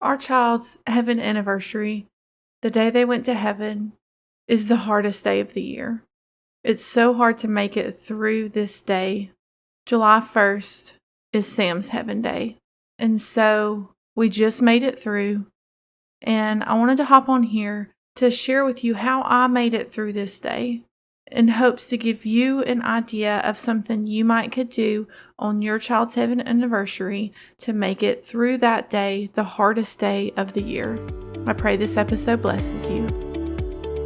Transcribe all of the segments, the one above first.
Our child's heaven anniversary, the day they went to heaven, is the hardest day of the year. It's so hard to make it through this day. July 1st is Sam's heaven day. And so we just made it through. And I wanted to hop on here to share with you how I made it through this day in hopes to give you an idea of something you might could do on your child's heaven anniversary to make it through that day, the hardest day of the year. I pray this episode blesses you.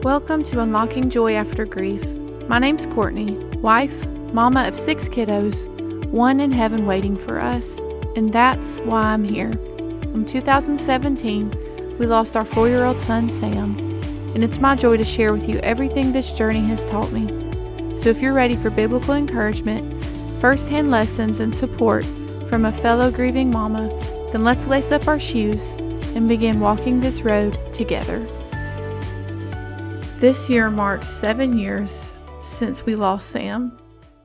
Welcome to Unlocking Joy After Grief. My name's Courtney, wife, mama of 6 kiddos, one in heaven waiting for us, and that's why I'm here. In 2017, we lost our 4-year-old son, Sam, and it's my joy to share with you everything this journey has taught me. So if you're ready for biblical encouragement, first-hand lessons, and support from a fellow grieving mama, then let's lace up our shoes and begin walking this road together. This year marks 7 years since we lost Sam.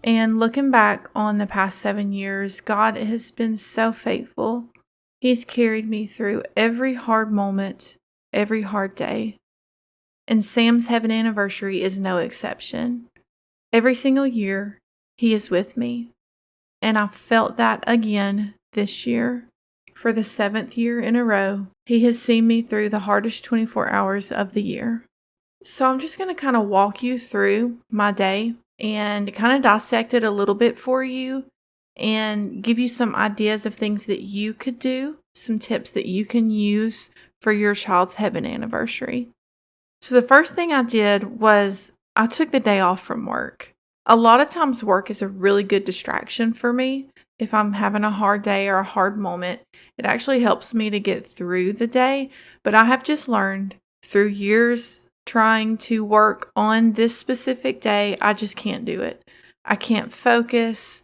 And looking back on the past 7 years, God has been so faithful. He's carried me through every hard moment, every hard day. And Sam's heaven anniversary is no exception. Every single year, he is with me. And I felt that again this year. For the 7th year in a row, he has seen me through the hardest 24 hours of the year. So I'm just going to kind of walk you through my day and kind of dissect it a little bit for you and give you some ideas of things that you could do, some tips that you can use for your child's heaven anniversary. So the first thing I did was I took the day off from work. A lot of times work is a really good distraction for me. If I'm having a hard day or a hard moment, it actually helps me to get through the day. But I have just learned through years trying to work on this specific day, I just can't do it. I can't focus.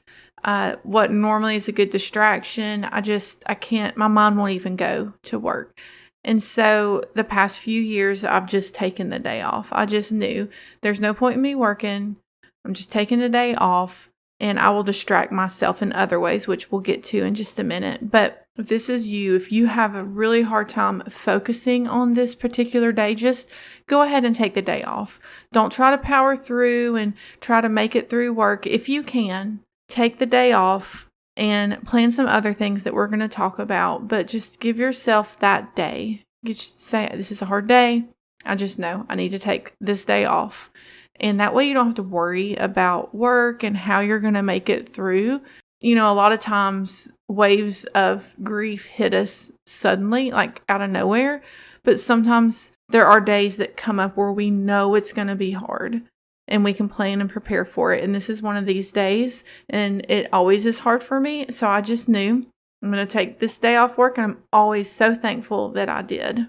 What normally is a good distraction, I can't, my mind won't even go to work. And so the past few years, I've just taken the day off. I just knew there's no point in me working. I'm just taking the day off and I will distract myself in other ways, which we'll get to in just a minute. But if this is you, if you have a really hard time focusing on this particular day, just go ahead and take the day off. Don't try to power through and try to make it through work. If you can, take the day off and plan some other things that we're going to talk about, but just give yourself that day. You just say, this is a hard day. I just know I need to take this day off. And that way you don't have to worry about work and how you're going to make it through. You know, a lot of times waves of grief hit us suddenly, like out of nowhere. But sometimes there are days that come up where we know it's going to be hard and we can plan and prepare for it. And this is one of these days, and it always is hard for me. So I just knew I'm going to take this day off work, and I'm always so thankful that I did.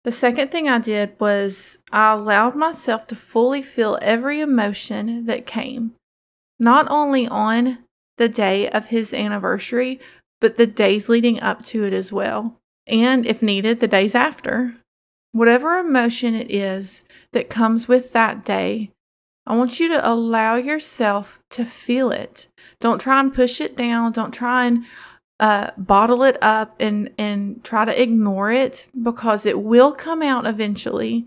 The second thing I did was I allowed myself to fully feel every emotion that came, not only on the day of his anniversary, but the days leading up to it as well. And if needed, the days after. Whatever emotion it is that comes with that day, I want you to allow yourself to feel it. Don't try and push it down. Don't try and bottle it up and try to ignore it, because it will come out eventually.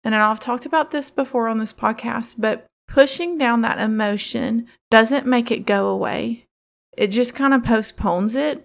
And I know I've talked about this before on this podcast, but pushing down that emotion doesn't make it go away. It just kind of postpones it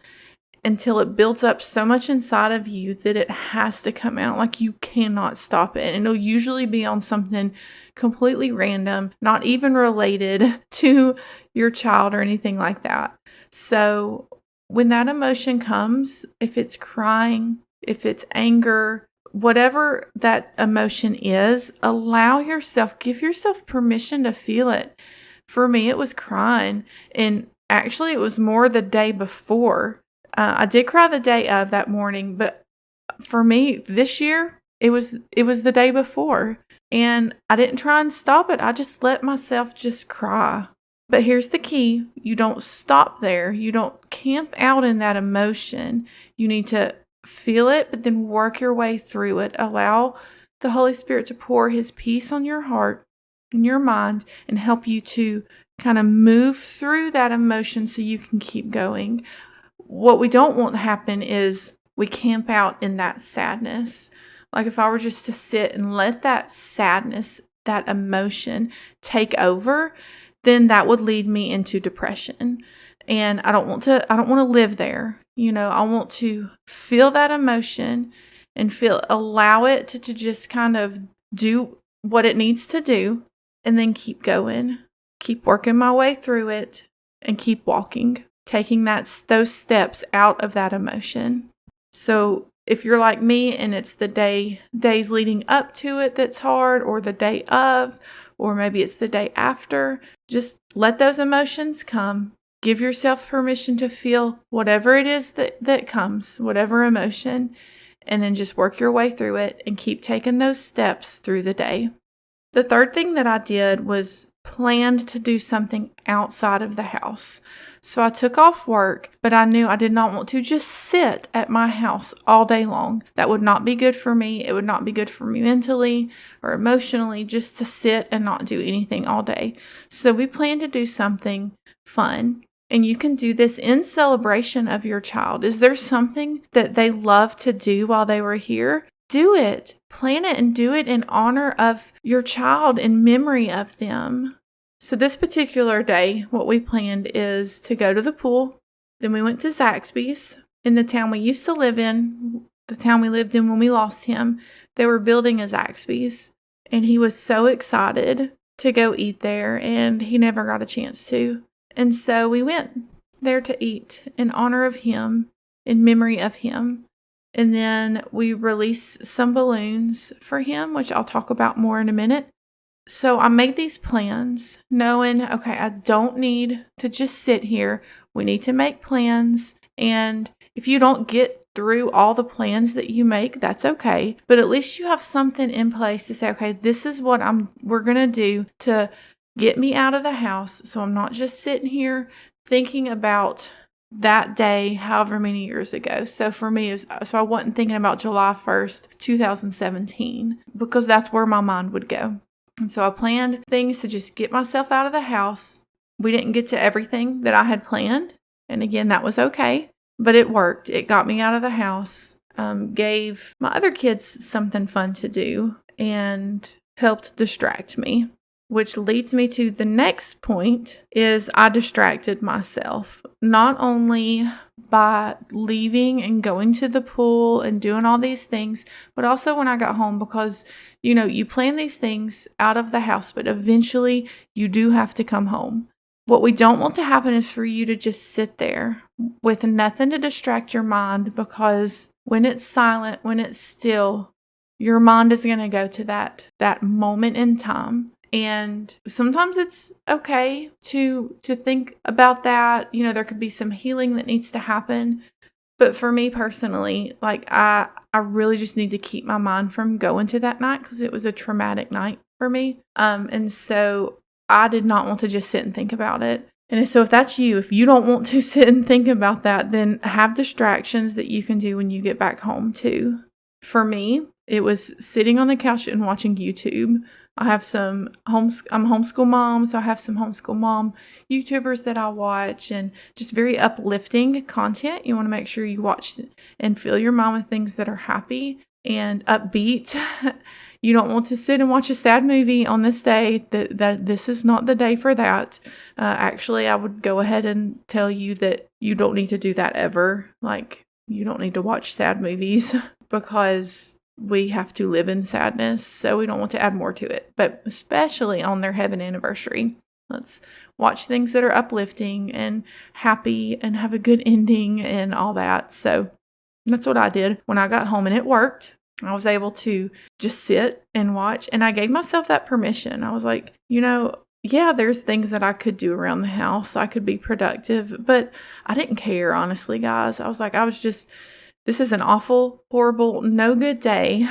until it builds up so much inside of you that it has to come out. Like, you cannot stop it. And it'll usually be on something completely random, not even related to your child or anything like that. So when that emotion comes, if it's crying, if it's anger, whatever that emotion is, allow yourself, give yourself permission to feel it. For me, it was crying. And actually, it was more the day before. I did cry the day of that morning, but for me this year, it was the day before. And I didn't try and stop it. I just let myself just cry. But here's the key. You don't stop there. You don't camp out in that emotion. You need to feel it, but then work your way through it. Allow the Holy Spirit to pour His peace on your heart and your mind and help you to kind of move through that emotion so you can keep going. What we don't want to happen is we camp out in that sadness. Like if I were just to sit and let that sadness, that emotion take over, then that would lead me into depression. And I don't want to live there. I want to feel that emotion and allow it to just kind of do what it needs to do, and then keep going, keep working my way through it, and keep walking, taking those steps out of that emotion. So if you're like me and it's the days leading up to it that's hard, or the day of, or maybe it's the day after, just let those emotions come. Give yourself permission to feel whatever it is that comes, whatever emotion, and then just work your way through it and keep taking those steps through the day. The third thing that I did was planned to do something outside of the house. So I took off work, but I knew I did not want to just sit at my house all day long. That would not be good for me. It would not be good for me mentally or emotionally, just to sit and not do anything all day. So we planned to do something fun. And you can do this in celebration of your child. Is there something that they love to do while they were here? Do it. Plan it and do it in honor of your child, in memory of them. So this particular day, what we planned is to go to the pool. Then we went to Zaxby's in the town we used to live in, the town we lived in when we lost him. They were building a Zaxby's, and he was so excited to go eat there, and he never got a chance to. And so we went there to eat in honor of him, in memory of him. And then we released some balloons for him, which I'll talk about more in a minute. So I made these plans knowing, okay, I don't need to just sit here. We need to make plans. And if you don't get through all the plans that you make, that's okay. But at least you have something in place to say, okay, this is what we're going to do to get me out of the house, so I'm not just sitting here thinking about that day however many years ago. So for me, I wasn't thinking about July 1st, 2017, because that's where my mind would go. And so I planned things to just get myself out of the house. We didn't get to everything that I had planned. And again, that was okay, but it worked. It got me out of the house, gave my other kids something fun to do, and helped distract me. Which leads me to the next point is I distracted myself, not only by leaving and going to the pool and doing all these things, but also when I got home, because, you plan these things out of the house, but eventually you do have to come home. What we don't want to happen is for you to just sit there with nothing to distract your mind, because when it's silent, when it's still, your mind is going to go to that moment in time. And sometimes it's okay to think about that. There could be some healing that needs to happen. But for me personally, I really just need to keep my mind from going to that night, because it was a traumatic night for me. And so I did not want to just sit and think about it. And so if that's you, if you don't want to sit and think about that, then have distractions that you can do when you get back home too. For me, it was sitting on the couch and watching YouTube. I have I'm a homeschool mom, so I have some homeschool mom YouTubers that I watch, and just very uplifting content. You want to make sure you watch and fill your mind with things that are happy and upbeat. You don't want to sit and watch a sad movie on this day. That this is not the day for that. Actually, I would go ahead and tell you that you don't need to do that ever. You don't need to watch sad movies, because we have to live in sadness, so we don't want to add more to it. But especially on their heaven anniversary, let's watch things that are uplifting and happy and have a good ending and all that. So that's what I did when I got home, and it worked. I was able to just sit and watch, and I gave myself that permission. I was like, yeah, there's things that I could do around the house. I could be productive, but I didn't care, honestly, guys. I was like, this is an awful, horrible, no good day.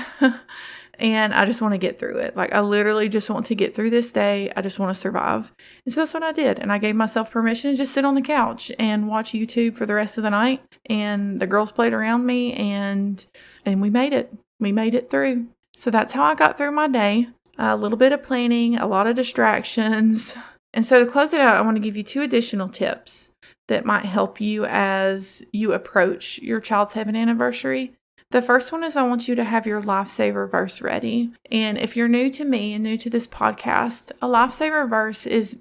And I just want to get through it. I literally just want to get through this day. I just want to survive. And so that's what I did. And I gave myself permission to just sit on the couch and watch YouTube for the rest of the night. And the girls played around me, and we made it. We made it through. So that's how I got through my day. A little bit of planning, a lot of distractions. And so to close it out, I want to give you 2 additional tips that might help you as you approach your child's heaven anniversary. The first one is I want you to have your lifesaver verse ready. And if you're new to me and new to this podcast, a lifesaver verse is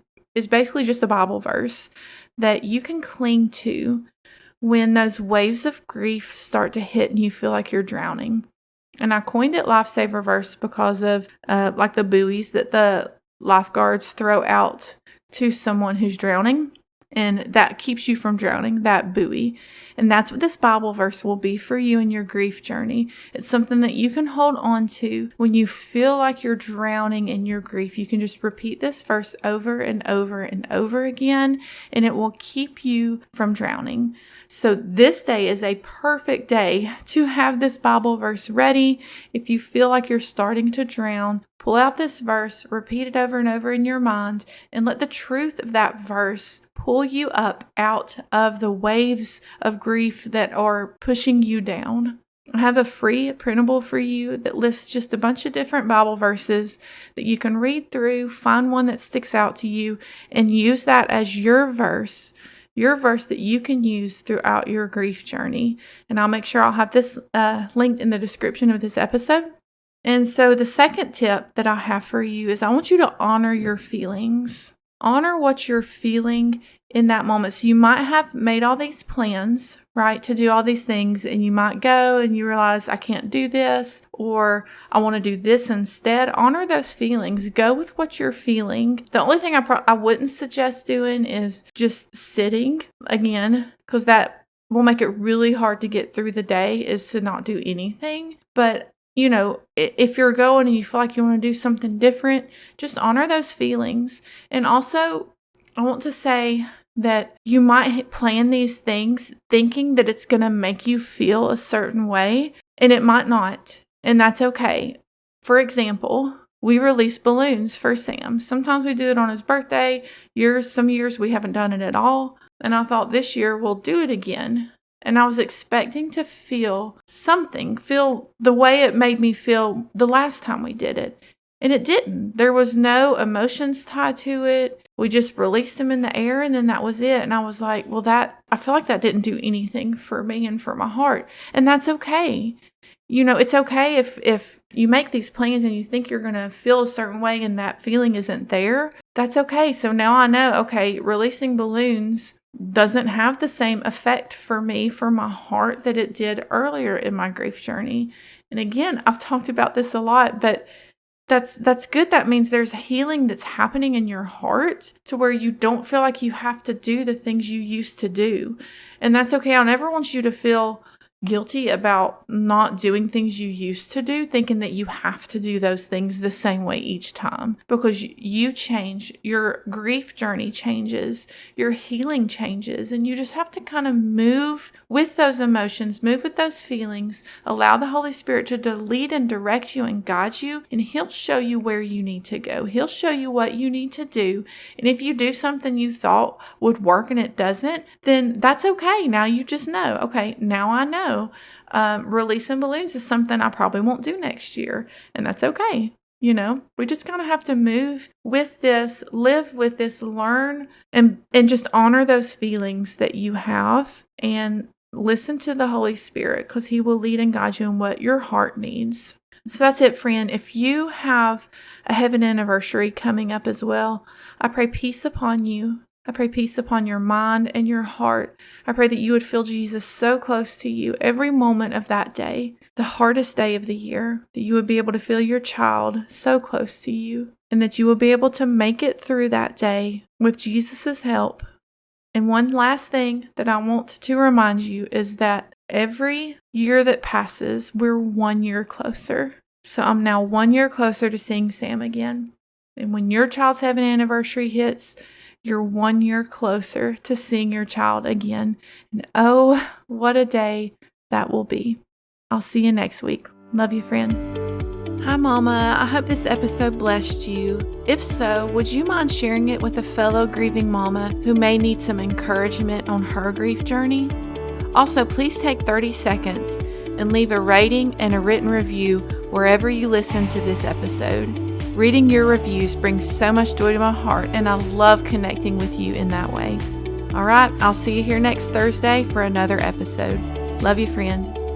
basically just a Bible verse that you can cling to when those waves of grief start to hit and you feel like you're drowning. And I coined it lifesaver verse because of like the buoys that the lifeguards throw out to someone who's drowning. And that keeps you from drowning, that buoy. And that's what this Bible verse will be for you in your grief journey. It's something that you can hold on to when you feel like you're drowning in your grief. You can just repeat this verse over and over and over again, and it will keep you from drowning. So this day is a perfect day to have this Bible verse ready. If you feel like you're starting to drown, pull out this verse, repeat it over and over in your mind, and let the truth of that verse pull you up out of the waves of grief that are pushing you down. I have a free printable for you that lists just a bunch of different Bible verses that you can read through, find one that sticks out to you, and use that as your verse that you can use throughout your grief journey. And I'll make sure I'll have this linked in the description of this episode. And so the second tip that I have for you is I want you to honor your feelings. Honor what you're feeling in that moment. So you might have made all these plans, right, to do all these things, and you might go and you realize I can't do this, or I want to do this instead. Honor those feelings. Go with what you're feeling. The only thing I wouldn't suggest doing is just sitting again, because that will make it really hard to get through the day, is to not do anything. But you know, if you're going and you feel like you want to do something different, just honor those feelings. And also, I want to say that you might plan these things thinking that it's going to make you feel a certain way, and it might not. And that's okay. For example, we release balloons for Sam. Sometimes we do it on his birthday. Some years we haven't done it at all. And I thought this year we'll do it again. And I was expecting to feel something, feel the way it made me feel the last time we did it. And it didn't. There was no emotions tied to it. We just released them in the air, and then that was it. And I was like, well, I feel like that didn't do anything for me and for my heart. And that's okay. You know, it's okay if you make these plans and you think you're going to feel a certain way and that feeling isn't there. That's okay. So now I know, okay, releasing balloons doesn't have the same effect for me, for my heart, that it did earlier in my grief journey. And again, I've talked about this a lot, but that's good. That means there's healing that's happening in your heart to where you don't feel like you have to do the things you used to do. And that's okay. I never want you to feel guilty about not doing things you used to do, thinking that you have to do those things the same way each time, because you change, your grief journey changes, your healing changes, and you just have to kind of move with those emotions, move with those feelings, allow the Holy Spirit to lead and direct you and guide you, and He'll show you where you need to go. He'll show you what you need to do. And if you do something you thought would work and it doesn't, then that's okay. Now you just know, okay, now I know. Releasing balloons is something I probably won't do next year, and that's okay. You know, we just kind of have to move with this, live with this, learn, and just honor those feelings that you have, and listen to the Holy Spirit, because He will lead and guide you in what your heart needs. So that's it, friend. If you have a heaven anniversary coming up as well, I pray peace upon you. I pray peace upon your mind and your heart. I pray that you would feel Jesus so close to you every moment of that day, the hardest day of the year, that you would be able to feel your child so close to you, and that you will be able to make it through that day with Jesus' help. And one last thing that I want to remind you is that every year that passes, we're 1 year closer. So I'm now 1 year closer to seeing Sam again. And when your child's heaven anniversary hits, you're 1 year closer to seeing your child again. And oh, what a day that will be. I'll see you next week. Love you, friend. Hi, Mama. I hope this episode blessed you. If so, would you mind sharing it with a fellow grieving mama who may need some encouragement on her grief journey? Also, please take 30 seconds and leave a rating and a written review wherever you listen to this episode. Reading your reviews brings so much joy to my heart, and I love connecting with you in that way. All right, I'll see you here next Thursday for another episode. Love you, friend.